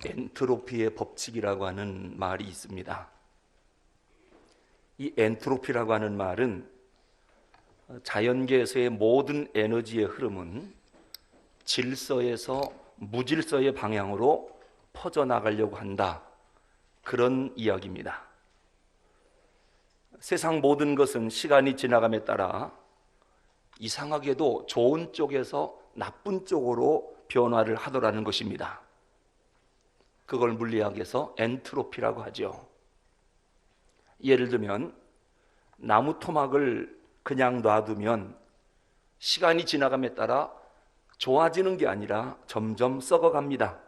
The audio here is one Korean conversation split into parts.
엔트로피의 법칙이라고 하는 말이 있습니다. 이 엔트로피라고 하는 말은 자연계에서의 모든 에너지의 흐름은 질서에서 무질서의 방향으로 퍼져나가려고 한다, 그런 이야기입니다. 세상 모든 것은 시간이 지나감에 따라 이상하게도 좋은 쪽에서 나쁜 쪽으로 변화를 하더라는 것입니다. 그걸 물리학에서 엔트로피라고 하죠. 예를 들면 나무 토막을 그냥 놔두면 시간이 지나감에 따라 좋아지는 게 아니라 점점 썩어갑니다.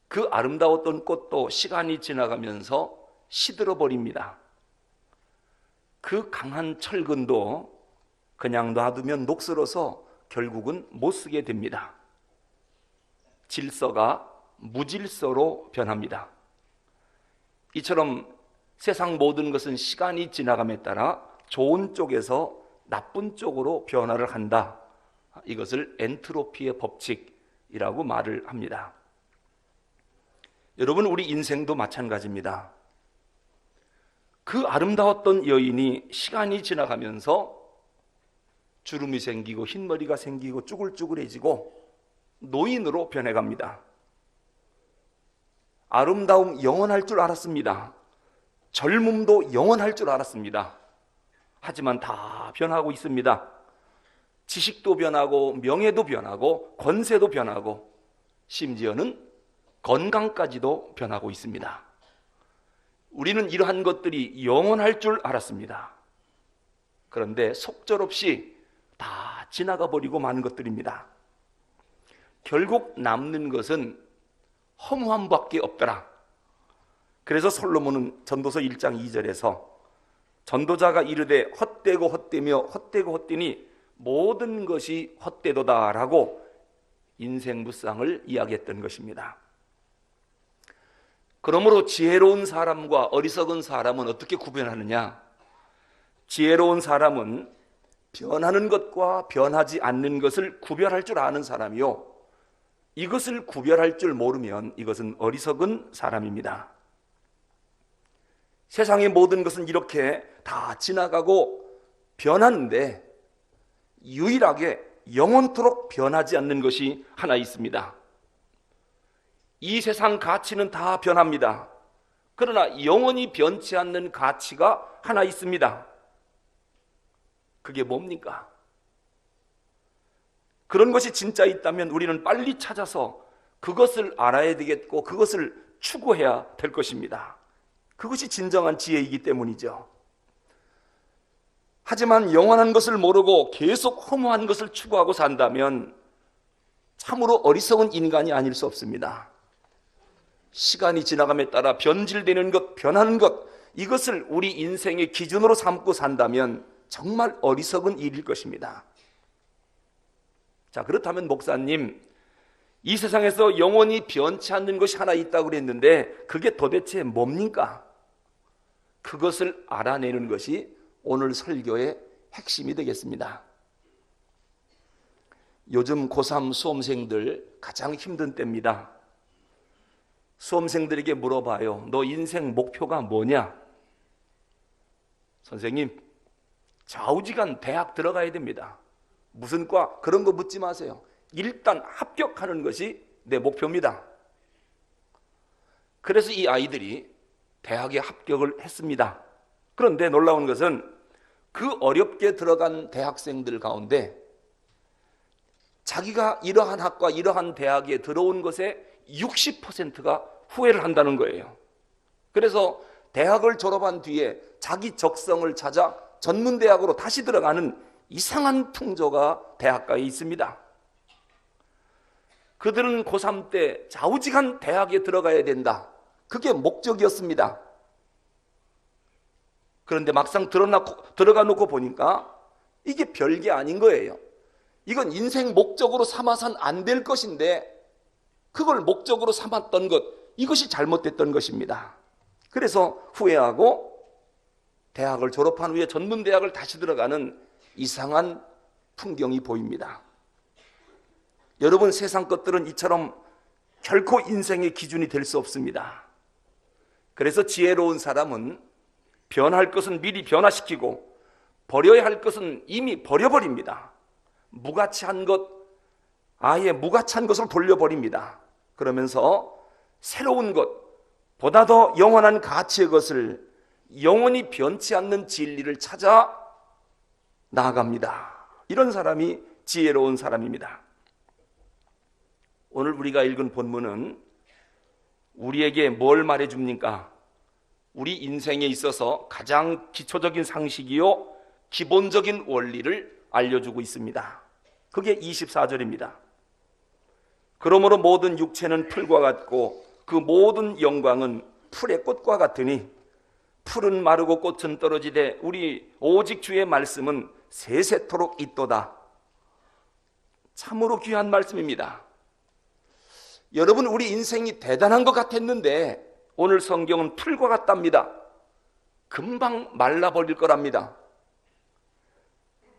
그 아름다웠던 꽃도 시간이 지나가면서 시들어 버립니다. 그 강한 철근도 그냥 놔두면 녹슬어서 결국은 못 쓰게 됩니다. 질서가 무질서로 변합니다. 이처럼 세상 모든 것은 시간이 지나감에 따라 좋은 쪽에서 나쁜 쪽으로 변화를 한다. 이것을 엔트로피의 법칙이라고 말을 합니다. 여러분, 우리 인생도 마찬가지입니다. 그 아름다웠던 여인이 시간이 지나가면서 주름이 생기고 흰머리가 생기고 쭈글쭈글해지고 노인으로 변해갑니다. 아름다움 영원할 줄 알았습니다. 젊음도 영원할 줄 알았습니다. 하지만 다 변하고 있습니다. 지식도 변하고 명예도 변하고 권세도 변하고 심지어는 건강까지도 변하고 있습니다. 우리는 이러한 것들이 영원할 줄 알았습니다. 그런데 속절없이 다 지나가 버리고 마는 것들입니다. 결국 남는 것은 허무함밖에 없더라. 그래서 솔로몬은 전도서 1장 2절에서 전도자가 이르되 헛되고 헛되며 헛되고 헛되니 모든 것이 헛되도다 라고 인생무쌍을 이야기했던 것입니다. 그러므로 지혜로운 사람과 어리석은 사람은 어떻게 구별하느냐? 지혜로운 사람은 변하는 것과 변하지 않는 것을 구별할 줄 아는 사람이요, 이것을 구별할 줄 모르면 이것은 어리석은 사람입니다. 세상의 모든 것은 이렇게 다 지나가고 변하는데 유일하게 영원토록 변하지 않는 것이 하나 있습니다. 이 세상 가치는 다 변합니다. 그러나 영원히 변치 않는 가치가 하나 있습니다. 그게 뭡니까? 그런 것이 진짜 있다면 우리는 빨리 찾아서 그것을 알아야 되겠고 그것을 추구해야 될 것입니다. 그것이 진정한 지혜이기 때문이죠. 하지만 영원한 것을 모르고 계속 허무한 것을 추구하고 산다면 참으로 어리석은 인간이 아닐 수 없습니다. 시간이 지나감에 따라 변질되는 것, 변하는 것, 이것을 우리 인생의 기준으로 삼고 산다면 정말 어리석은 일일 것입니다. 자, 그렇다면 목사님, 이 세상에서 영원히 변치 않는 것이 하나 있다고 그랬는데 그게 도대체 뭡니까? 그것을 알아내는 것이 오늘 설교의 핵심이 되겠습니다. 요즘 고3 수험생들 가장 힘든 때입니다. 수험생들에게 물어봐요. 너 인생 목표가 뭐냐? 선생님, 좌우지간 대학 들어가야 됩니다. 무슨 과? 그런 거 묻지 마세요. 일단 합격하는 것이 내 목표입니다. 그래서 이 아이들이 대학에 합격을 했습니다. 그런데 놀라운 것은 그 어렵게 들어간 대학생들 가운데 자기가 이러한 학과 이러한 대학에 들어온 것에 60%가 후회를 한다는 거예요. 그래서 대학을 졸업한 뒤에 자기 적성을 찾아 전문대학으로 다시 들어가는 이상한 풍조가 대학가에 있습니다. 그들은 고3 때 좌우지간 대학에 들어가야 된다, 그게 목적이었습니다. 그런데 막상 들어가 놓고 보니까 이게 별게 아닌 거예요. 이건 인생 목적으로 삼아서는 안 될 것인데 그걸 목적으로 삼았던 것, 이것이 잘못됐던 것입니다. 그래서 후회하고 대학을 졸업한 후에 전문대학을 다시 들어가는 이상한 풍경이 보입니다. 여러분, 세상 것들은 이처럼 결코 인생의 기준이 될 수 없습니다. 그래서 지혜로운 사람은 변할 것은 미리 변화시키고 버려야 할 것은 이미 버려버립니다. 무가치한 것, 아예 무가치한 것을 돌려버립니다. 그러면서 새로운 것, 보다 더 영원한 가치의 것을, 영원히 변치 않는 진리를 찾아 나아갑니다. 이런 사람이 지혜로운 사람입니다. 오늘 우리가 읽은 본문은 우리에게 뭘 말해줍니까? 우리 인생에 있어서 가장 기초적인 상식이요 기본적인 원리를 알려주고 있습니다. 그게 24절입니다. 그러므로 모든 육체는 풀과 같고 그 모든 영광은 풀의 꽃과 같으니 풀은 마르고 꽃은 떨어지되 우리 오직 주의 말씀은 세세토록 있도다. 참으로 귀한 말씀입니다. 여러분, 우리 인생이 대단한 것 같았는데 오늘 성경은 풀과 같답니다. 금방 말라버릴 거랍니다.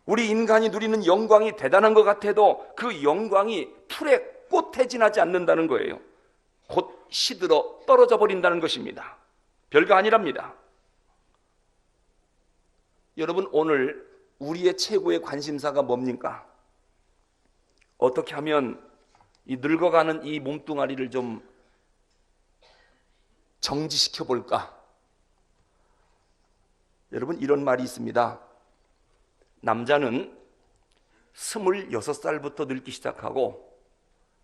우리 인간이 누리는 영광이 대단한 것 같아도 그 영광이 풀의 꽃에 지나지 않는다는 거예요. 곧 시들어 떨어져 버린다는 것입니다. 별거 아니랍니다. 여러분, 오늘 우리의 최고의 관심사가 뭡니까? 어떻게 하면 이 늙어가는 이 몸뚱아리를 좀 정지시켜 볼까? 여러분, 이런 말이 있습니다. 남자는 26살부터 늙기 시작하고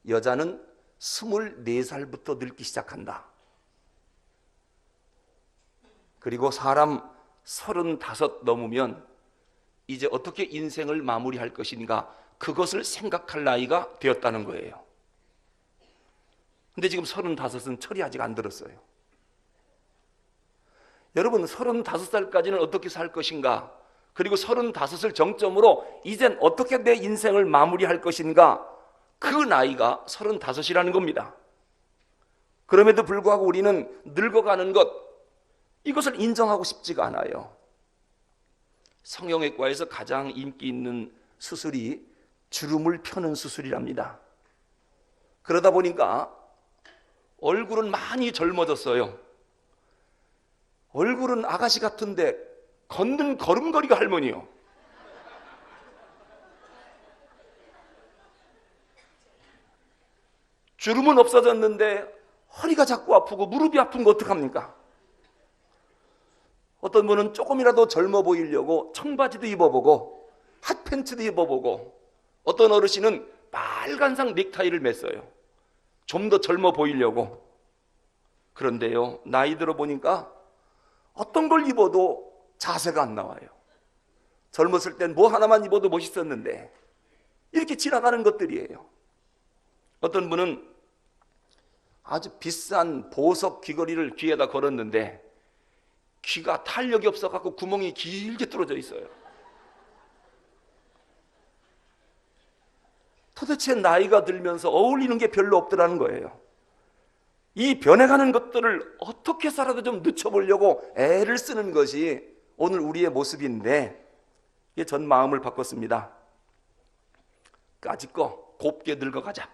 여자는 24살부터 늙기 시작한다. 그리고 사람 35 넘으면 이제 어떻게 인생을 마무리할 것인가, 그것을 생각할 나이가 되었다는 거예요. 근데 지금 35은 철이 아직 안 들었어요. 여러분, 35살까지는 어떻게 살 것인가, 그리고 35을 정점으로 이젠 어떻게 내 인생을 마무리할 것인가, 그 나이가 35이라는 겁니다. 그럼에도 불구하고 우리는 늙어가는 것, 이것을 인정하고 싶지가 않아요. 성형외과에서 가장 인기 있는 수술이 주름을 펴는 수술이랍니다. 그러다 보니까 얼굴은 많이 젊어졌어요. 얼굴은 아가씨 같은데 걷는 걸음걸이가 할머니요. 주름은 없어졌는데 허리가 자꾸 아프고 무릎이 아픈 거 어떡합니까? 어떤 분은 조금이라도 젊어 보이려고 청바지도 입어보고 핫팬츠도 입어보고, 어떤 어르신은 빨간색 넥타이를 맸어요. 좀 더 젊어 보이려고. 그런데요, 나이 들어 보니까 어떤 걸 입어도 자세가 안 나와요. 젊었을 땐 뭐 하나만 입어도 멋있었는데 이렇게 지나가는 것들이에요. 어떤 분은 아주 비싼 보석 귀걸이를 귀에다 걸었는데 귀가 탄력이 없어갖고 구멍이 길게 뚫어져 있어요. 도대체 나이가 들면서 어울리는 게 별로 없더라는 거예요. 이 변해가는 것들을 어떻게 살아도 좀 늦춰보려고 애를 쓰는 것이 오늘 우리의 모습인데, 전 마음을 바꿨습니다. 까짓거 곱게 늙어가자.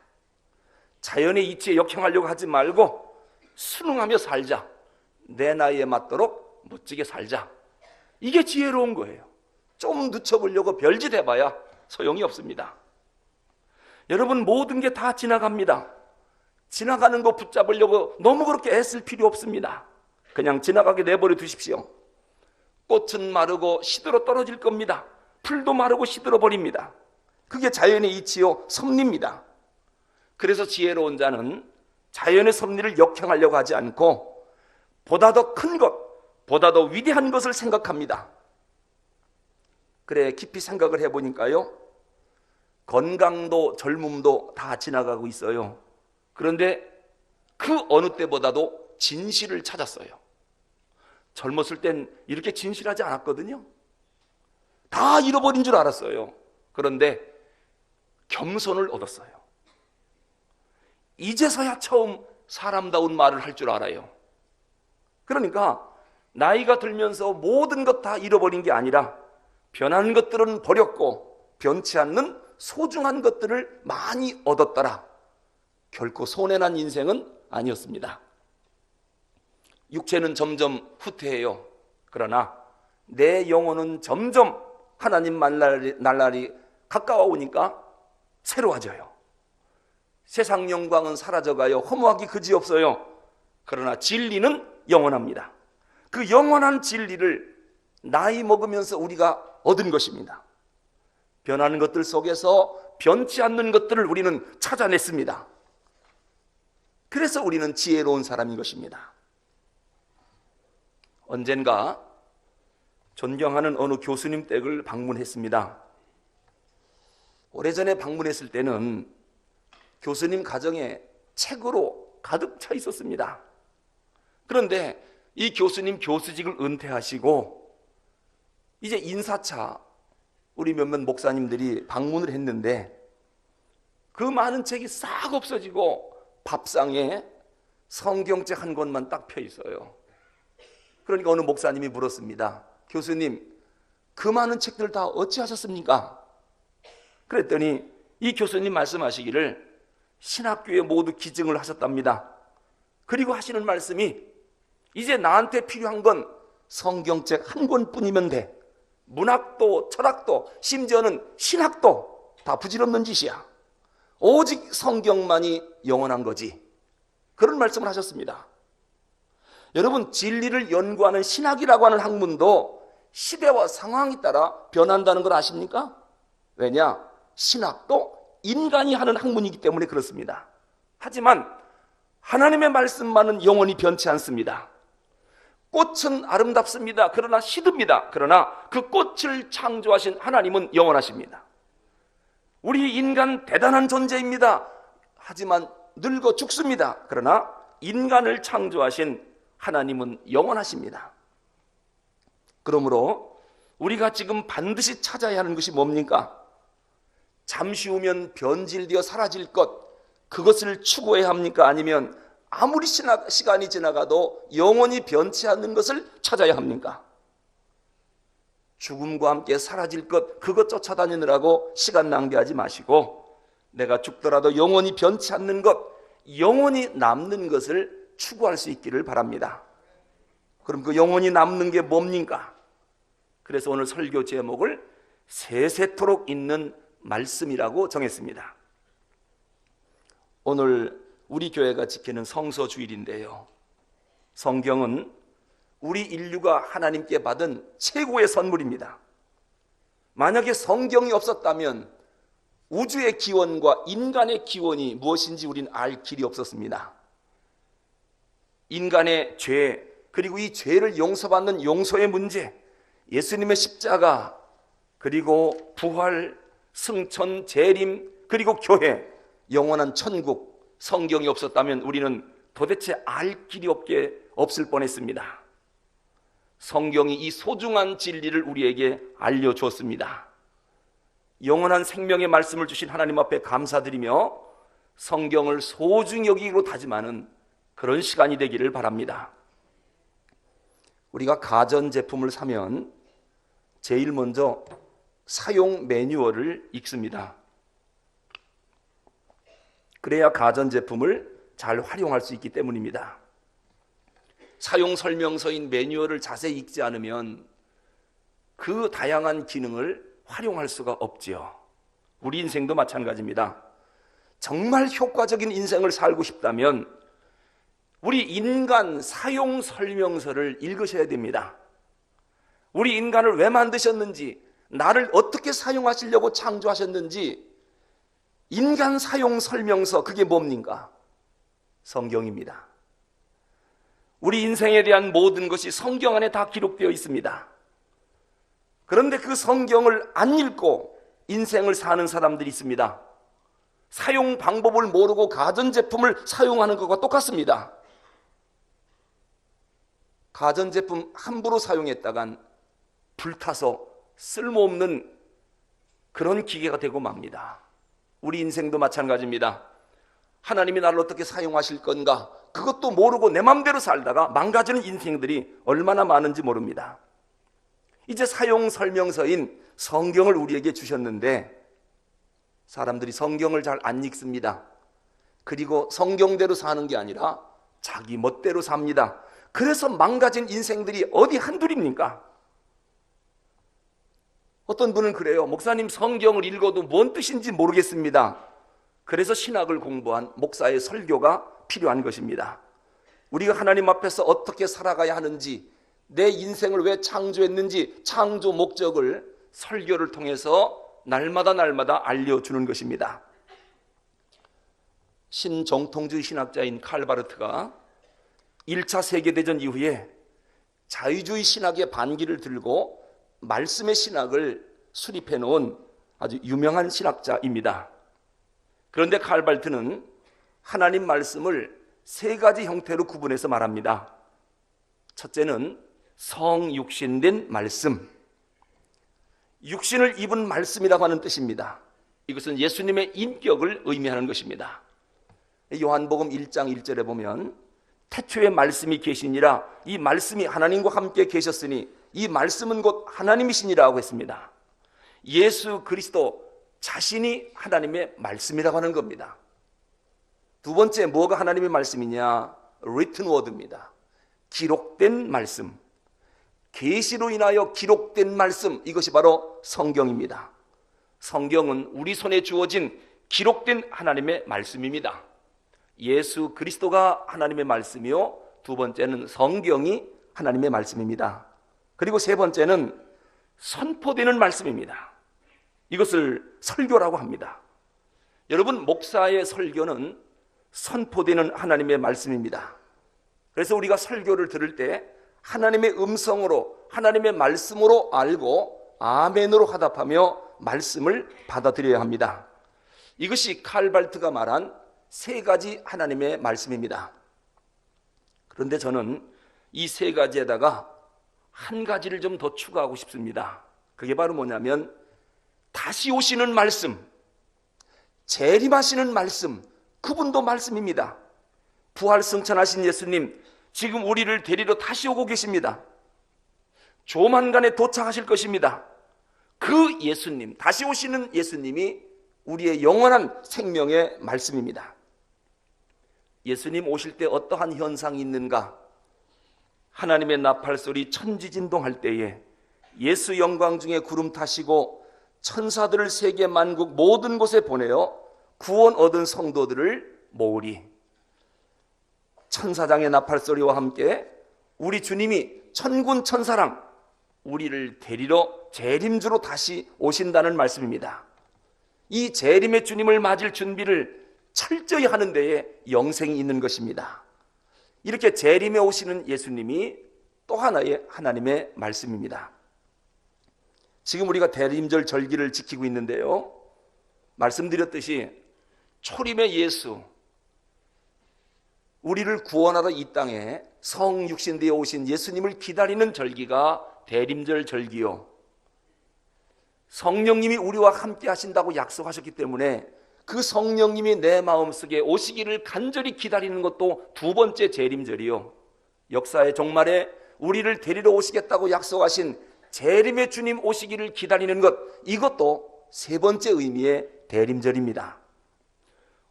자연의 이치에 역행하려고 하지 말고 순응하며 살자. 내 나이에 맞도록 멋지게 살자. 이게 지혜로운 거예요. 좀 늦춰보려고 별짓 해봐야 소용이 없습니다. 여러분, 모든 게 다 지나갑니다. 지나가는 거 붙잡으려고 너무 그렇게 애쓸 필요 없습니다. 그냥 지나가게 내버려 두십시오. 꽃은 마르고 시들어 떨어질 겁니다. 풀도 마르고 시들어 버립니다. 그게 자연의 이치요 섭리입니다. 그래서 지혜로운 자는 자연의 섭리를 역행하려고 하지 않고 보다 더 큰 것, 보다 더 위대한 것을 생각합니다. 그래, 깊이 생각을 해보니까요, 건강도 젊음도 다 지나가고 있어요. 그런데 그 어느 때보다도 진실을 찾았어요. 젊었을 땐 이렇게 진실하지 않았거든요. 다 잃어버린 줄 알았어요. 그런데 겸손을 얻었어요. 이제서야 처음 사람다운 말을 할 줄 알아요. 그러니까 나이가 들면서 모든 것 다 잃어버린 게 아니라 변한 것들은 버렸고 변치 않는 소중한 것들을 많이 얻었더라. 결코 손해난 인생은 아니었습니다. 육체는 점점 후퇴해요. 그러나 내 영혼은 점점 하나님 만날 날이 가까워 오니까 새로워져요. 세상 영광은 사라져가요. 허무하기 그지없어요. 그러나 진리는 영원합니다. 그 영원한 진리를 나이 먹으면서 우리가 얻은 것입니다. 변하는 것들 속에서 변치 않는 것들을 우리는 찾아냈습니다. 그래서 우리는 지혜로운 사람인 것입니다. 언젠가 존경하는 어느 교수님 댁을 방문했습니다. 오래전에 방문했을 때는 교수님 가정에 책으로 가득 차 있었습니다. 그런데 이 교수님 교수직을 은퇴하시고 이제 인사차 우리 몇몇 목사님들이 방문을 했는데 그 많은 책이 싹 없어지고 밥상에 성경책 한 권만 딱 펴 있어요. 그러니까 어느 목사님이 물었습니다. 교수님, 그 많은 책들 다 어찌하셨습니까? 그랬더니 이 교수님 말씀하시기를 신학교에 모두 기증을 하셨답니다. 그리고 하시는 말씀이 이제 나한테 필요한 건 성경책 한 권뿐이면 돼. 문학도 철학도 심지어는 신학도 다 부질없는 짓이야. 오직 성경만이 영원한 거지. 그런 말씀을 하셨습니다. 여러분, 진리를 연구하는 신학이라고 하는 학문도 시대와 상황에 따라 변한다는 걸 아십니까? 왜냐? 신학도 인간이 하는 학문이기 때문에 그렇습니다. 하지만 하나님의 말씀만은 영원히 변치 않습니다. 꽃은 아름답습니다. 그러나 시듭니다. 그러나 그 꽃을 창조하신 하나님은 영원하십니다. 우리 인간 대단한 존재입니다. 하지만 늙어 죽습니다. 그러나 인간을 창조하신 하나님은 영원하십니다. 그러므로 우리가 지금 반드시 찾아야 하는 것이 뭡니까? 잠시 후면 변질되어 사라질 것, 그것을 추구해야 합니까? 아니면 아무리 시간이 지나가도 영원히 변치 않는 것을 찾아야 합니까? 죽음과 함께 사라질 것, 그것 쫓아다니느라고 시간 낭비하지 마시고 내가 죽더라도 영원히 변치 않는 것, 영원히 남는 것을 추구할 수 있기를 바랍니다. 그럼 그 영원히 남는 게 뭡니까? 그래서 오늘 설교 제목을 세세토록 있는 말씀이라고 정했습니다. 오늘 우리 교회가 지키는 성서주일인데요, 성경은 우리 인류가 하나님께 받은 최고의 선물입니다. 만약에 성경이 없었다면 우주의 기원과 인간의 기원이 무엇인지 우리는 알 길이 없었습니다. 인간의 죄, 그리고 이 죄를 용서받는 용서의 문제, 예수님의 십자가, 그리고 부활, 승천, 재림, 그리고 교회, 영원한 천국, 성경이 없었다면 우리는 도대체 알 길이 없을 뻔했습니다. 성경이 이 소중한 진리를 우리에게 알려주었습니다. 영원한 생명의 말씀을 주신 하나님 앞에 감사드리며 성경을 소중히 여기기로 다짐하는 그런 시간이 되기를 바랍니다. 우리가 가전제품을 사면 제일 먼저 사용 매뉴얼을 읽습니다. 그래야 가전제품을 잘 활용할 수 있기 때문입니다. 사용 설명서인 매뉴얼을 자세히 읽지 않으면 그 다양한 기능을 활용할 수가 없지요. 우리 인생도 마찬가지입니다. 정말 효과적인 인생을 살고 싶다면 우리 인간 사용 설명서를 읽으셔야 됩니다. 우리 인간을 왜 만드셨는지, 나를 어떻게 사용하시려고 창조하셨는지 인간 사용 설명서, 그게 뭡니까? 성경입니다. 우리 인생에 대한 모든 것이 성경 안에 다 기록되어 있습니다. 그런데 그 성경을 안 읽고 인생을 사는 사람들이 있습니다. 사용 방법을 모르고 가전제품을 사용하는 것과 똑같습니다. 가전제품 함부로 사용했다간 불타서 쓸모없는 그런 기계가 되고 맙니다. 우리 인생도 마찬가지입니다. 하나님이 나를 어떻게 사용하실 건가, 그것도 모르고 내 맘대로 살다가 망가지는 인생들이 얼마나 많은지 모릅니다. 이제 사용 설명서인 성경을 우리에게 주셨는데 사람들이 성경을 잘 안 읽습니다. 그리고 성경대로 사는 게 아니라 자기 멋대로 삽니다. 그래서 망가진 인생들이 어디 한둘입니까? 어떤 분은 그래요. 목사님, 성경을 읽어도 뭔 뜻인지 모르겠습니다. 그래서 신학을 공부한 목사의 설교가 필요한 것입니다. 우리가 하나님 앞에서 어떻게 살아가야 하는지, 내 인생을 왜 창조했는지 창조 목적을 설교를 통해서 날마다 알려주는 것입니다. 신정통주의 신학자인 칼바르트가 1차 세계대전 이후에 자유주의 신학의 반기를 들고 말씀의 신학을 수립해 놓은 아주 유명한 신학자입니다. 그런데 칼바르트는 하나님 말씀을 세 가지 형태로 구분해서 말합니다. 첫째는 성육신된 말씀, 육신을 입은 말씀이라고 하는 뜻입니다. 이것은 예수님의 인격을 의미하는 것입니다. 요한복음 1장 1절에 보면 태초에 말씀이 계시니라, 이 말씀이 하나님과 함께 계셨으니 이 말씀은 곧 하나님이시니라고 했습니다. 예수 그리스도 자신이 하나님의 말씀이라고 하는 겁니다. 두 번째, 뭐가 하나님의 말씀이냐? written word입니다. 기록된 말씀, 계시로 인하여 기록된 말씀, 이것이 바로 성경입니다. 성경은 우리 손에 주어진 기록된 하나님의 말씀입니다. 예수 그리스도가 하나님의 말씀이요, 두 번째는 성경이 하나님의 말씀입니다. 그리고 세 번째는 선포되는 말씀입니다. 이것을 설교라고 합니다. 여러분, 목사의 설교는 선포되는 하나님의 말씀입니다. 그래서 우리가 설교를 들을 때 하나님의 음성으로, 하나님의 말씀으로 알고 아멘으로 화답하며 말씀을 받아들여야 합니다. 이것이 칼바르트가 말한 세 가지 하나님의 말씀입니다. 그런데 저는 이 세 가지에다가 한 가지를 좀 더 추가하고 싶습니다. 그게 바로 뭐냐면 다시 오시는 말씀, 재림하시는 말씀, 그분도 말씀입니다. 부활 승천하신 예수님, 지금 우리를 데리러 다시 오고 계십니다. 조만간에 도착하실 것입니다. 그 예수님, 다시 오시는 예수님이 우리의 영원한 생명의 말씀입니다. 예수님 오실 때 어떠한 현상이 있는가? 하나님의 나팔소리 천지진동할 때에 예수 영광 중에 구름 타시고 천사들을 세계 만국 모든 곳에 보내어 구원 얻은 성도들을 모으리. 천사장의 나팔소리와 함께 우리 주님이 천군 천사랑 우리를 데리러 재림주로 다시 오신다는 말씀입니다. 이 재림의 주님을 맞을 준비를 철저히 하는 데에 영생이 있는 것입니다. 이렇게 재림에 오시는 예수님이 또 하나의 하나님의 말씀입니다. 지금 우리가 대림절 절기를 지키고 있는데요, 말씀드렸듯이 초림의 예수, 우리를 구원하러 이 땅에 성육신되어 오신 예수님을 기다리는 절기가 대림절 절기요, 성령님이 우리와 함께 하신다고 약속하셨기 때문에 그 성령님이 내 마음속에 오시기를 간절히 기다리는 것도 두 번째 재림절이요, 역사의 종말에 우리를 데리러 오시겠다고 약속하신 재림의 주님 오시기를 기다리는 것, 이것도 세 번째 의미의 대림절입니다.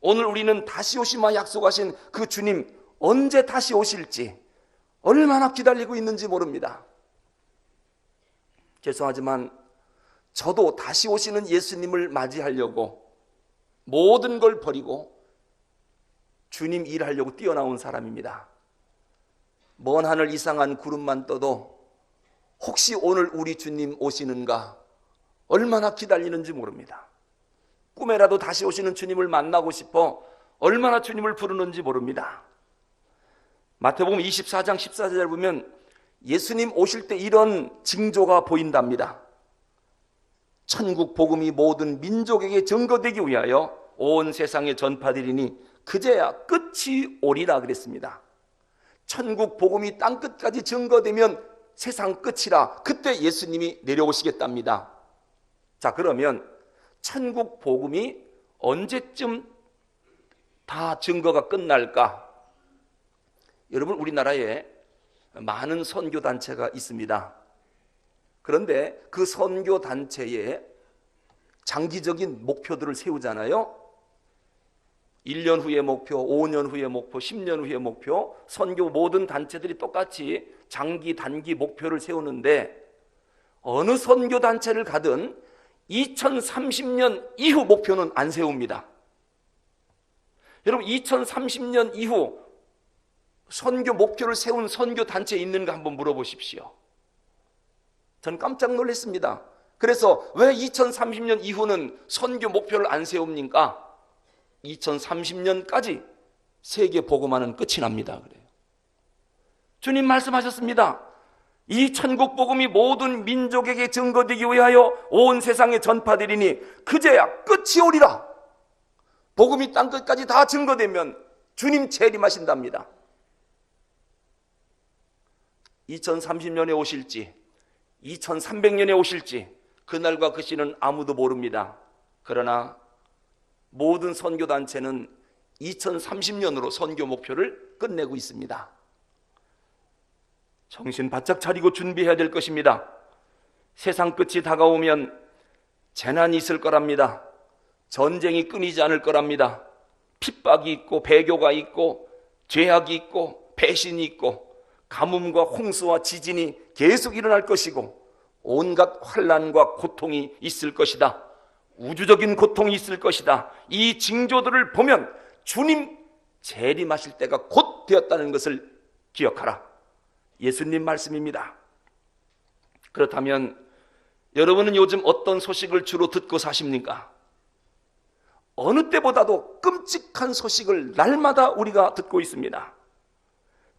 오늘 우리는 다시 오시마 약속하신 그 주님 언제 다시 오실지 얼마나 기다리고 있는지 모릅니다. 죄송하지만 저도 다시 오시는 예수님을 맞이하려고 모든 걸 버리고 주님 일하려고 뛰어나온 사람입니다. 먼 하늘 이상한 구름만 떠도 혹시 오늘 우리 주님 오시는가 얼마나 기다리는지 모릅니다. 꿈에라도 다시 오시는 주님을 만나고 싶어 얼마나 주님을 부르는지 모릅니다. 마태복음 24장 14절을 보면 예수님 오실 때 이런 징조가 보인답니다. 천국 복음이 모든 민족에게 증거되기 위하여 온 세상에 전파되리니 그제야 끝이 오리라 그랬습니다. 천국 복음이 땅끝까지 증거되면 세상 끝이라, 그때 예수님이 내려오시겠답니다. 자, 그러면 천국 복음이 언제쯤 다 증거가 끝날까? 여러분, 우리나라에 많은 선교단체가 있습니다. 그런데 그 선교단체에 장기적인 목표들을 세우잖아요. 1년 후의 목표, 5년 후의 목표, 10년 후의 목표, 선교 모든 단체들이 똑같이 장기, 단기 목표를 세우는데 어느 선교 단체를 가든 2030년 이후 목표는 안 세웁니다. 여러분 2030년 이후 선교 목표를 세운 선교 단체에 있는가 한번 물어보십시오. 전 깜짝 놀랐습니다. 그래서 왜 2030년 이후는 선교 목표를 안 세웁니까? 2030년까지 세계 복음화는 끝이 납니다. 그래요. 주님 말씀하셨습니다. 이 천국 복음이 모든 민족에게 증거되기 위하여 온 세상에 전파되리니 그제야 끝이 오리라. 복음이 땅 끝까지 다 증거되면 주님 재림하신답니다. 2030년에 오실지 2300년에 오실지 그날과 그 시는 아무도 모릅니다. 그러나 모든 선교단체는 2030년으로 선교 목표를 끝내고 있습니다. 정신 바짝 차리고 준비해야 될 것입니다. 세상 끝이 다가오면 재난이 있을 거랍니다. 전쟁이 끊이지 않을 거랍니다. 핍박이 있고 배교가 있고 죄악이 있고 배신이 있고 가뭄과 홍수와 지진이 계속 일어날 것이고 온갖 환난과 고통이 있을 것이다. 우주적인 고통이 있을 것이다. 이 징조들을 보면 주님 재림하실 때가 곧 되었다는 것을 기억하라. 예수님 말씀입니다. 그렇다면 여러분은 요즘 어떤 소식을 주로 듣고 사십니까? 어느 때보다도 끔찍한 소식을 날마다 우리가 듣고 있습니다.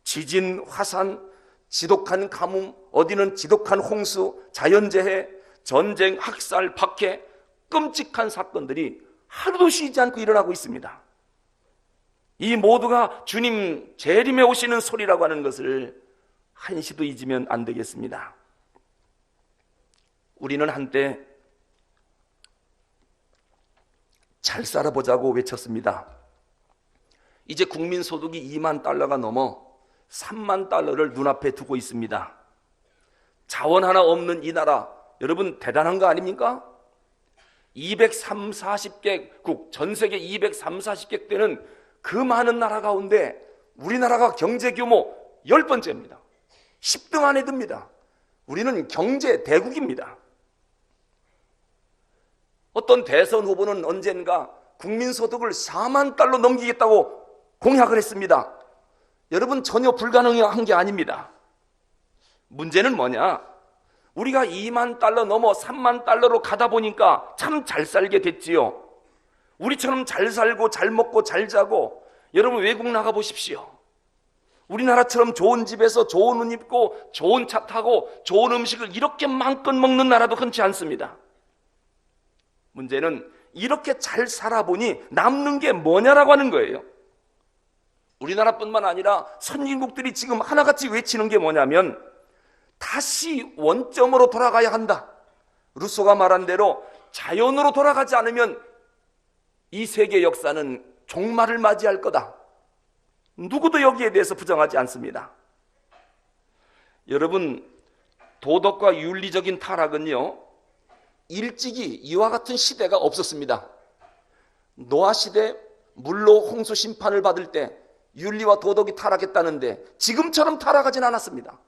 지진, 화산, 지독한 가뭄, 어디는 지독한 홍수, 자연재해, 전쟁, 학살, 박해, 끔찍한 사건들이 하루도 쉬지 않고 일어나고 있습니다. 이 모두가 주님 재림에 오시는 소리라고 하는 것을 한시도 잊으면 안 되겠습니다. 우리는 한때 잘 살아보자고 외쳤습니다. 이제 국민소득이 2만 달러가 넘어 3만 달러를 눈앞에 두고 있습니다. 자원 하나 없는 이 나라, 여러분 대단한 거 아닙니까? 230~40개국, 전 세계 230~40개 되는 그 많은 나라 가운데 우리나라가 경제 규모 10번째입니다. 10등 안에 듭니다. 우리는 경제 대국입니다. 어떤 대선 후보는 언젠가 국민소득을 4만 달러 넘기겠다고 공약을 했습니다. 여러분 전혀 불가능한 게 아닙니다. 문제는 뭐냐? 우리가 2만 달러 넘어 3만 달러로 가다 보니까 참 잘 살게 됐지요. 우리처럼 잘 살고 잘 먹고 잘 자고, 여러분 외국 나가 보십시오. 우리나라처럼 좋은 집에서 좋은 옷 입고 좋은 차 타고 좋은 음식을 이렇게 마음껏 먹는 나라도 흔치 않습니다. 문제는 이렇게 잘 살아보니 남는 게 뭐냐라고 하는 거예요. 우리나라뿐만 아니라 선진국들이 지금 하나같이 외치는 게 뭐냐면 다시 원점으로 돌아가야 한다. 루소가 말한 대로 자연으로 돌아가지 않으면 이 세계 역사는 종말을 맞이할 거다. 누구도 여기에 대해서 부정하지 않습니다. 여러분, 도덕과 윤리적인 타락은요, 일찍이 이와 같은 시대가 없었습니다. 노아 시대 물로 홍수 심판을 받을 때 윤리와 도덕이 타락했다는데 지금처럼 타락하진 않았습니다.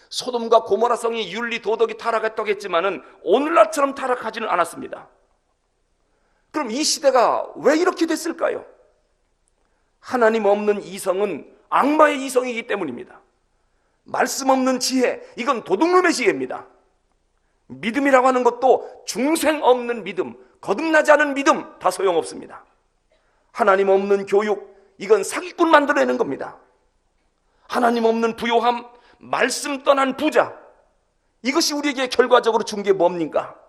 소돔과 고모라 성이 윤리 도덕이 타락했다고 했지만은 오늘날처럼 타락하지는 않았습니다. 그럼 이 시대가 왜 이렇게 됐을까요? 하나님 없는 이성은 악마의 이성이기 때문입니다. 말씀 없는 지혜, 이건 도둑놈의 지혜입니다. 믿음이라고 하는 것도 중생 없는 믿음, 거듭나지 않은 믿음, 다 소용없습니다. 하나님 없는 교육, 이건 사기꾼 만들어내는 겁니다. 하나님 없는 부요함, 말씀 떠난 부자, 이것이 우리에게 결과적으로 준 게 뭡니까?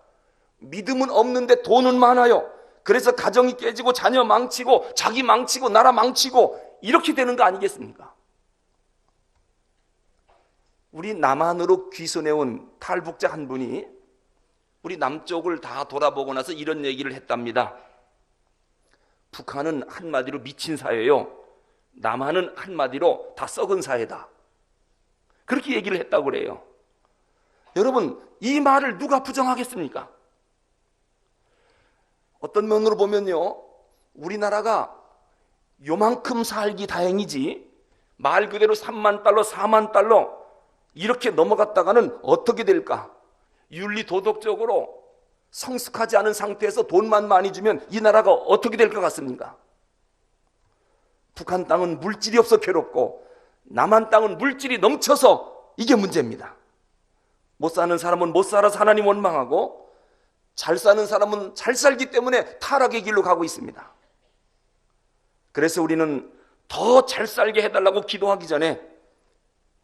믿음은 없는데 돈은 많아요. 그래서 가정이 깨지고 자녀 망치고 자기 망치고 나라 망치고 이렇게 되는 거 아니겠습니까? 우리 남한으로 귀순해온 탈북자 한 분이 우리 남쪽을 다 돌아보고 나서 이런 얘기를 했답니다. 북한은 한마디로 미친 사회요, 남한은 한마디로 다 썩은 사회다. 그렇게 얘기를 했다고 그래요. 여러분, 이 말을 누가 부정하겠습니까? 어떤 면으로 보면요, 우리나라가 요만큼 살기 다행이지 말 그대로 3만 달러, 4만 달러 이렇게 넘어갔다가는 어떻게 될까? 윤리 도덕적으로 성숙하지 않은 상태에서 돈만 많이 주면 이 나라가 어떻게 될 것 같습니까? 북한 땅은 물질이 없어 괴롭고 남한 땅은 물질이 넘쳐서 이게 문제입니다. 못 사는 사람은 못 살아서 하나님 원망하고 잘 사는 사람은 잘 살기 때문에 타락의 길로 가고 있습니다. 그래서 우리는 더 잘 살게 해달라고 기도하기 전에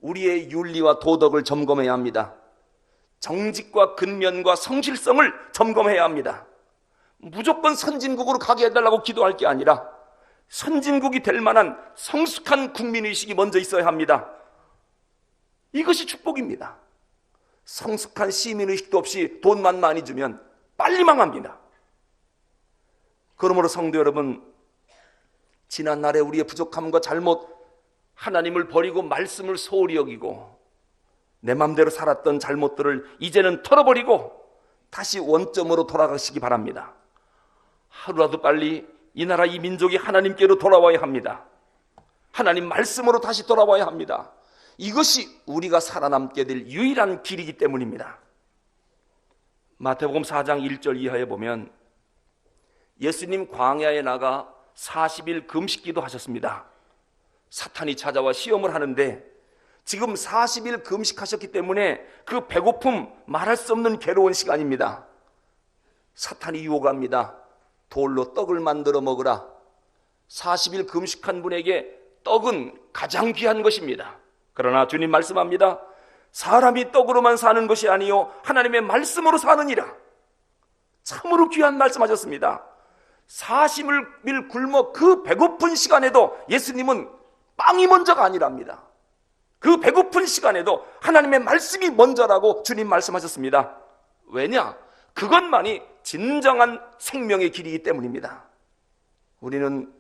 우리의 윤리와 도덕을 점검해야 합니다. 정직과 근면과 성실성을 점검해야 합니다. 무조건 선진국으로 가게 해달라고 기도할 게 아니라 선진국이 될 만한 성숙한 국민의식이 먼저 있어야 합니다. 이것이 축복입니다. 성숙한 시민의식도 없이 돈만 많이 주면 빨리 망합니다. 그러므로 성도 여러분, 지난날에 우리의 부족함과 잘못, 하나님을 버리고 말씀을 소홀히 여기고 내 맘대로 살았던 잘못들을 이제는 털어버리고 다시 원점으로 돌아가시기 바랍니다. 하루라도 빨리 이 나라 이 민족이 하나님께로 돌아와야 합니다. 하나님 말씀으로 다시 돌아와야 합니다. 이것이 우리가 살아남게 될 유일한 길이기 때문입니다. 마태복음 4장 1절 이하에 보면 예수님 광야에 나가 40일 금식기도 하셨습니다. 사탄이 찾아와 시험을 하는데 지금 40일 금식하셨기 때문에 그 배고픔 말할 수 없는 괴로운 시간입니다. 사탄이 유혹합니다. 돌로 떡을 만들어 먹으라. 40일 금식한 분에게 떡은 가장 귀한 것입니다. 그러나 주님 말씀합니다. 사람이 떡으로만 사는 것이 아니요 하나님의 말씀으로 사느니라. 참으로 귀한 말씀하셨습니다. 40일 굶어 그 배고픈 시간에도 예수님은 빵이 먼저가 아니랍니다. 그 배고픈 시간에도 하나님의 말씀이 먼저라고 주님 말씀하셨습니다. 왜냐? 그것만이 진정한 생명의 길이기 때문입니다. 우리는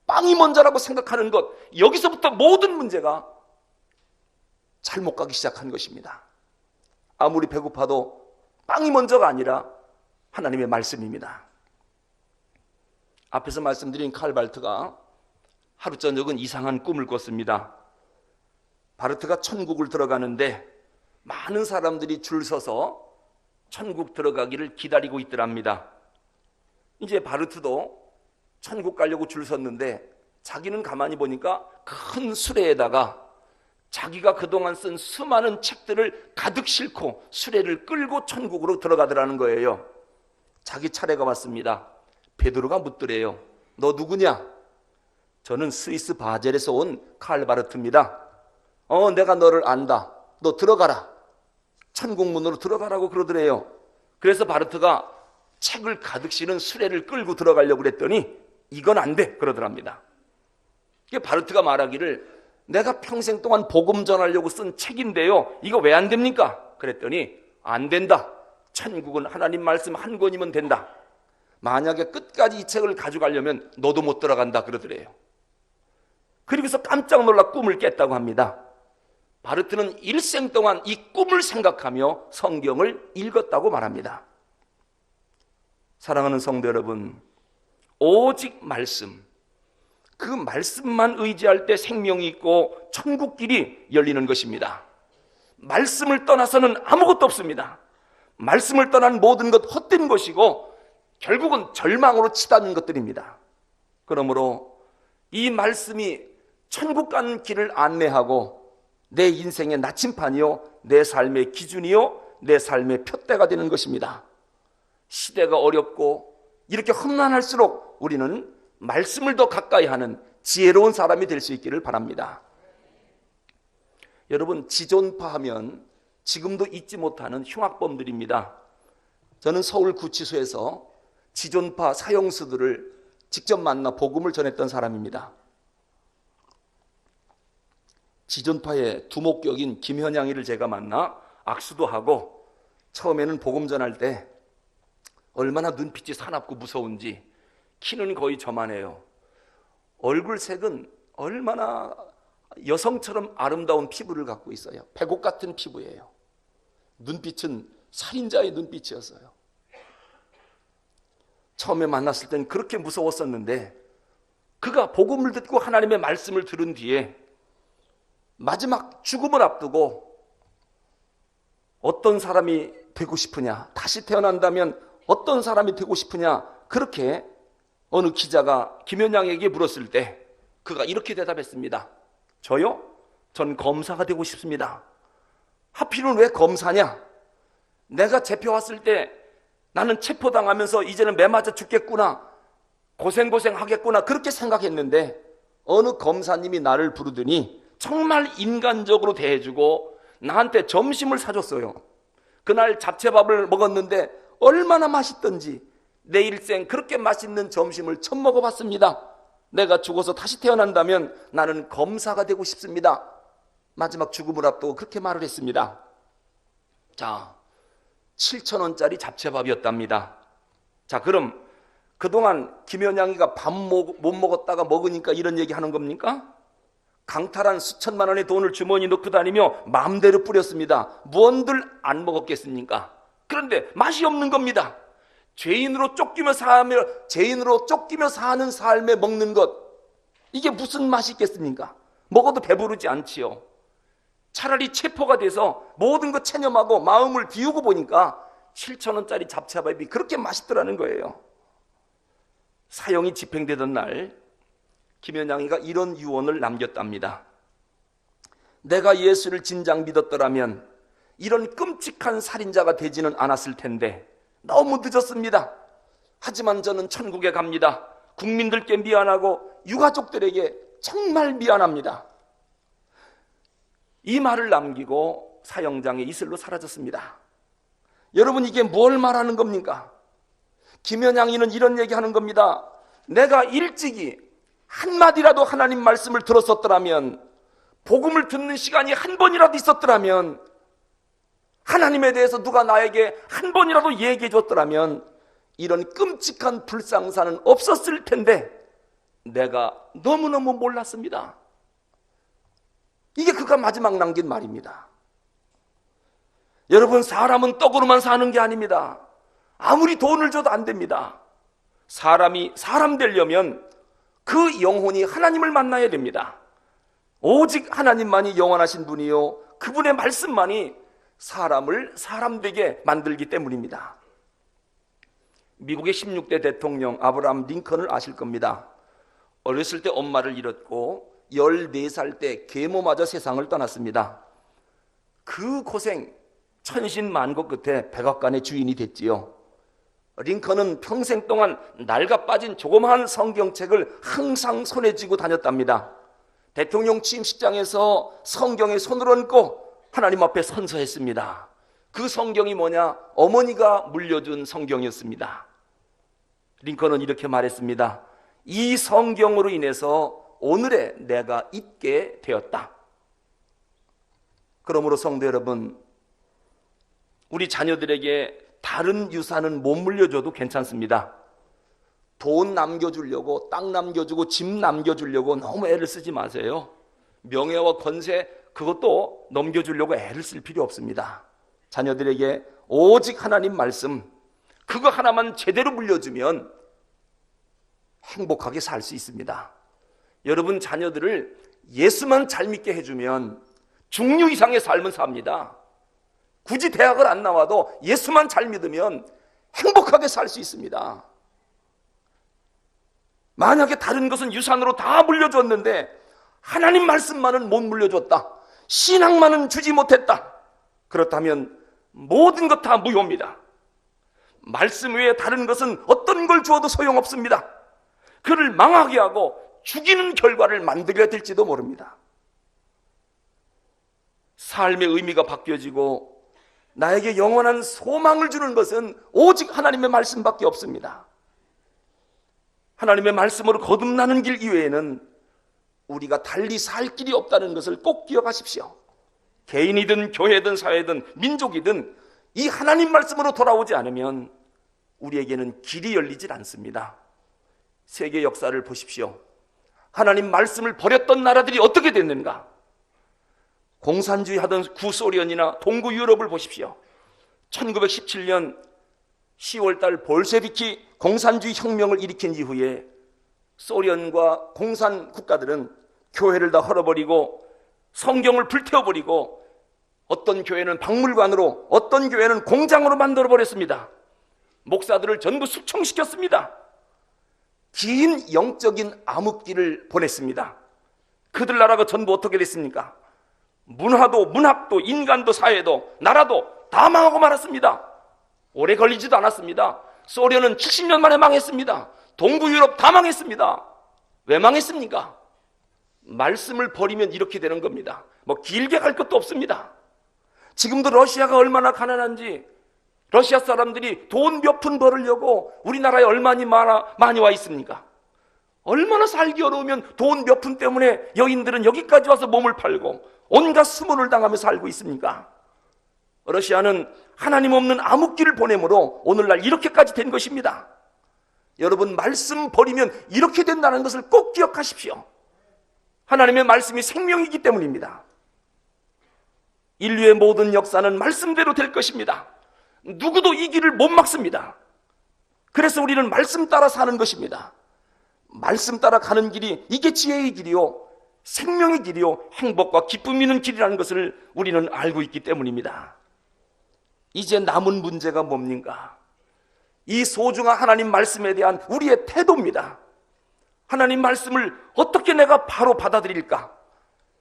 빵이 먼저라고 생각하는 것, 여기서부터 모든 문제가 잘못 가기 시작한 것입니다. 아무리 배고파도 빵이 먼저가 아니라 하나님의 말씀입니다. 앞에서 말씀드린 칼 바르트가 하루 저녁은 이상한 꿈을 꿨습니다. 바르트가 천국을 들어가는데 많은 사람들이 줄 서서 천국 들어가기를 기다리고 있더랍니다. 이제 바르트도 천국 가려고 줄 섰는데 자기는 가만히 보니까 큰 수레에다가 자기가 그동안 쓴 수많은 책들을 가득 싣고 수레를 끌고 천국으로 들어가더라는 거예요. 자기 차례가 왔습니다. 베드로가 묻더래요. 너 누구냐? 저는 스위스 바젤에서 온 칼 바르트입니다. 내가 너를 안다. 너 들어가라. 천국 문으로 들어가라고 그러더래요. 그래서 바르트가 책을 가득 실은 수레를 끌고 들어가려고 그랬더니 이건 안 돼 그러더랍니다. 바르트가 말하기를 내가 평생 동안 복음 전하려고 쓴 책인데요. 이거 왜 안 됩니까? 그랬더니 안 된다. 천국은 하나님 말씀 한 권이면 된다. 만약에 끝까지 이 책을 가져가려면 너도 못 들어간다 그러더래요. 그리고서 깜짝 놀라 꿈을 깼다고 합니다. 바르트는 일생 동안 이 꿈을 생각하며 성경을 읽었다고 말합니다. 사랑하는 성도 여러분, 오직 말씀, 그 말씀만 의지할 때 생명이 있고 천국길이 열리는 것입니다. 말씀을 떠나서는 아무것도 없습니다. 말씀을 떠난 모든 것 헛된 것이고 결국은 절망으로 치닫는 것들입니다. 그러므로 이 말씀이 천국 가는 길을 안내하고 내 인생의 나침판이요, 내 삶의 기준이요, 내 삶의 푯대가 되는 것입니다. 시대가 어렵고 이렇게 험난할수록 우리는 말씀을 더 가까이 하는 지혜로운 사람이 될 수 있기를 바랍니다. 여러분, 지존파 하면 지금도 잊지 못하는 흉악범들입니다. 저는 서울 구치소에서 지존파 사형수들을 직접 만나 복음을 전했던 사람입니다. 지존파의 두목격인 김현양이를 제가 만나 악수도 하고 처음에는 복음 전할 때 얼마나 눈빛이 사납고 무서운지 키는 거의 저만해요. 얼굴 색은 얼마나 여성처럼 아름다운 피부를 갖고 있어요. 백옥 같은 피부예요. 눈빛은 살인자의 눈빛이었어요. 처음에 만났을 땐 그렇게 무서웠었는데 그가 복음을 듣고 하나님의 말씀을 들은 뒤에 마지막 죽음을 앞두고 어떤 사람이 되고 싶으냐, 다시 태어난다면 어떤 사람이 되고 싶으냐, 그렇게 어느 기자가 김현양에게 물었을 때 그가 이렇게 대답했습니다. 저요? 전 검사가 되고 싶습니다. 하필은 왜 검사냐? 내가 잡혀왔을 때 나는 체포당하면서 이제는 매 맞아 죽겠구나, 고생하겠구나, 그렇게 생각했는데 어느 검사님이 나를 부르더니 정말 인간적으로 대해주고 나한테 점심을 사줬어요. 그날 잡채밥을 먹었는데 얼마나 맛있던지 내 일생 그렇게 맛있는 점심을 처음 먹어봤습니다. 내가 죽어서 다시 태어난다면 나는 검사가 되고 싶습니다. 마지막 죽음을 앞두고 그렇게 말을 했습니다. 자, 7,000원짜리 잡채밥이었답니다. 자, 그럼 그동안 김현양이가 밥 못 먹었다가 먹으니까 이런 얘기 하는 겁니까? 강탈한 수천만 원의 돈을 주머니에 넣고 다니며 마음대로 뿌렸습니다. 무언들 안 먹었겠습니까? 그런데 맛이 없는 겁니다. 죄인으로 쫓기며 사는 삶에 먹는 것, 이게 무슨 맛이 있겠습니까? 먹어도 배부르지 않지요. 차라리 체포가 돼서 모든 것 체념하고 마음을 비우고 보니까 7,000원짜리 잡채밥이 그렇게 맛있더라는 거예요. 사형이 집행되던 날 김현양이가 이런 유언을 남겼답니다. 내가 예수를 진작 믿었더라면 이런 끔찍한 살인자가 되지는 않았을 텐데 너무 늦었습니다. 하지만 저는 천국에 갑니다. 국민들께 미안하고 유가족들에게 정말 미안합니다. 이 말을 남기고 사형장에 이슬로 사라졌습니다. 여러분, 이게 뭘 말하는 겁니까? 김현양이는 이런 얘기하는 겁니다. 내가 일찍이 한마디라도 하나님 말씀을 들었었더라면, 복음을 듣는 시간이 한 번이라도 있었더라면, 하나님에 대해서 누가 나에게 한 번이라도 얘기해 줬더라면 이런 끔찍한 불상사는 없었을 텐데 내가 너무너무 몰랐습니다. 이게 그가 마지막 남긴 말입니다. 여러분, 사람은 떡으로만 사는 게 아닙니다. 아무리 돈을 줘도 안 됩니다. 사람이 사람 되려면 그 영혼이 하나님을 만나야 됩니다. 오직 하나님만이 영원하신 분이요, 그분의 말씀만이 사람을 사람 되게 만들기 때문입니다. 미국의 16대 대통령 아브라함 링컨을 아실 겁니다. 어렸을 때 엄마를 잃었고 14살 때 계모마저 세상을 떠났습니다. 그 고생 천신만고 끝에 백악관의 주인이 됐지요. 링컨은 평생 동안 낡아 빠진 조그마한 성경책을 항상 손에 쥐고 다녔답니다. 대통령 취임식장에서 성경에 손을 얹고 하나님 앞에 선서했습니다. 그 성경이 뭐냐? 어머니가 물려준 성경이었습니다. 링컨은 이렇게 말했습니다. 이 성경으로 인해서 오늘의 내가 있게 되었다. 그러므로 성도 여러분, 우리 자녀들에게 다른 유산은 못 물려줘도 괜찮습니다. 돈 남겨주려고, 땅 남겨주고, 집 남겨주려고 너무 애를 쓰지 마세요. 명예와 권세, 그것도 넘겨주려고 애를 쓸 필요 없습니다. 자녀들에게 오직 하나님 말씀, 그거 하나만 제대로 물려주면 행복하게 살 수 있습니다. 여러분, 자녀들을 예수만 잘 믿게 해주면 중류 이상의 삶은 삽니다. 굳이 대학을 안 나와도 예수만 잘 믿으면 행복하게 살 수 있습니다. 만약에 다른 것은 유산으로 다 물려줬는데 하나님 말씀만은 못 물려줬다, 신앙만은 주지 못했다, 그렇다면 모든 것 다 무효입니다. 말씀 외에 다른 것은 어떤 걸 주어도 소용없습니다. 그를 망하게 하고 죽이는 결과를 만들게 될지도 모릅니다. 삶의 의미가 바뀌어지고 나에게 영원한 소망을 주는 것은 오직 하나님의 말씀밖에 없습니다. 하나님의 말씀으로 거듭나는 길 이외에는 우리가 달리 살 길이 없다는 것을 꼭 기억하십시오. 개인이든 교회든 사회든 민족이든 이 하나님 말씀으로 돌아오지 않으면 우리에게는 길이 열리질 않습니다. 세계 역사를 보십시오. 하나님 말씀을 버렸던 나라들이 어떻게 됐는가? 공산주의 하던 구소련이나 동구 유럽을 보십시오. 1917년 10월달 볼셰비키 공산주의 혁명을 일으킨 이후에 소련과 공산 국가들은 교회를 다 헐어버리고 성경을 불태워버리고 어떤 교회는 박물관으로, 어떤 교회는 공장으로 만들어버렸습니다. 목사들을 전부 숙청시켰습니다. 긴 영적인 암흑기를 보냈습니다. 그들 나라가 전부 어떻게 됐습니까? 문화도 문학도 인간도 사회도 나라도 다 망하고 말았습니다. 오래 걸리지도 않았습니다. 소련은 70년 만에 망했습니다. 동부 유럽 다 망했습니다. 왜 망했습니까? 말씀을 버리면 이렇게 되는 겁니다. 뭐 길게 갈 것도 없습니다. 지금도 러시아가 얼마나 가난한지, 러시아 사람들이 돈 몇 푼 벌으려고 우리나라에 얼마나 많이 와 있습니까? 얼마나 살기 어려우면 돈 몇 푼 때문에 여인들은 여기까지 와서 몸을 팔고 온갖 수모를 당하며 살고 있습니까? 러시아는 하나님 없는 암흑기를 보내므로 오늘날 이렇게까지 된 것입니다. 여러분, 말씀 버리면 이렇게 된다는 것을 꼭 기억하십시오. 하나님의 말씀이 생명이기 때문입니다. 인류의 모든 역사는 말씀대로 될 것입니다. 누구도 이 길을 못 막습니다. 그래서 우리는 말씀 따라 사는 것입니다. 말씀 따라 가는 길이, 이게 지혜의 길이요, 생명의 길이요, 행복과 기쁨이 있는 길이라는 것을 우리는 알고 있기 때문입니다. 이제 남은 문제가 뭡니까? 이 소중한 하나님 말씀에 대한 우리의 태도입니다. 하나님 말씀을 어떻게 내가 바로 받아들일까?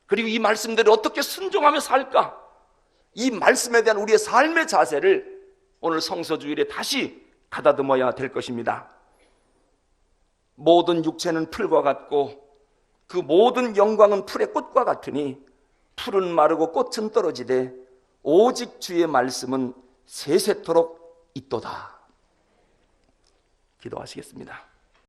그리고 이 말씀대로 어떻게 순종하며 살까? 이 말씀에 대한 우리의 삶의 자세를 오늘 성서주일에 다시 가다듬어야 될 것입니다. 모든 육체는 풀과 같고 그 모든 영광은 풀의 꽃과 같으니 풀은 마르고 꽃은 떨어지되 오직 주의 말씀은 세세토록 있도다. 기도하시겠습니다.